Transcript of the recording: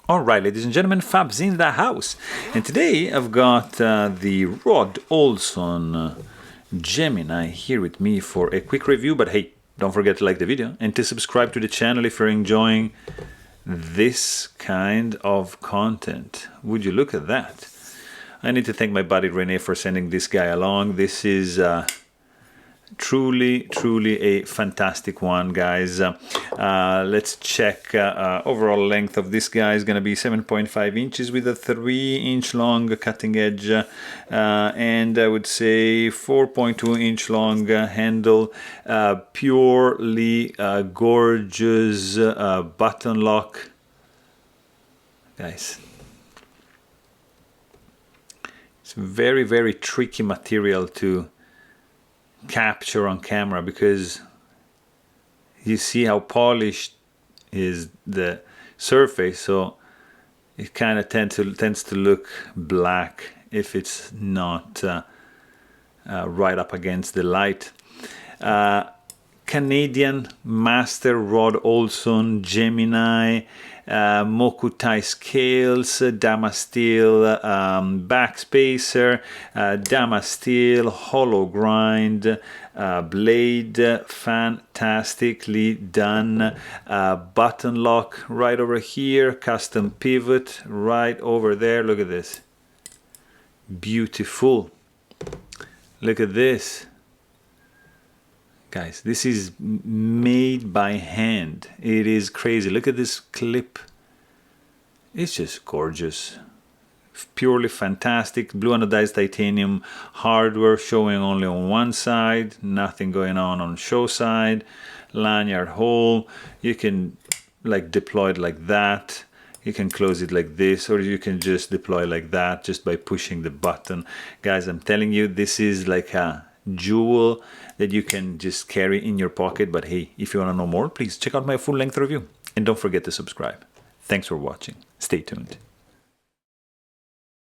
Alright, ladies and gentlemen, Fab's in the house. And today I've got the Rod Olson Gemini here with me for a quick review. But hey, don't forget to like the video and to subscribe to the channel if you're enjoying this kind of content. Would you look at that? I need to thank my buddy Rene for sending this guy along. This is truly a fantastic one, guys. Let's check overall length of this guy is going to be 7.5 inches with a 3-inch long cutting edge and I would say 4.2-inch long handle. Purely gorgeous button lock, guys. It's very tricky material to capture on camera because you see how polished is the surface, so it kind of tends to look black if it's not right up against the light. Canadian master Rod Olson Gemini, Mokutai scales, Damasteel backspacer, Damasteel hollow grind blade, fantastically done. Button lock right over here, custom pivot right over there. Look at this, beautiful. Look at this, guys, this is made by hand. It is crazy. Look at this clip. It's just gorgeous. Purely fantastic. Blue anodized titanium hardware showing only on one side. Nothing going on show side. Lanyard hole. You can like deploy it like that. You can close it like this, or you can just deploy like that just by pushing the button. Guys, I'm telling you, this is like a jewel that you can just carry in your pocket. But hey, if you want to know more, please check out my full-length review and don't forget to subscribe. Thanks for watching. Stay tuned.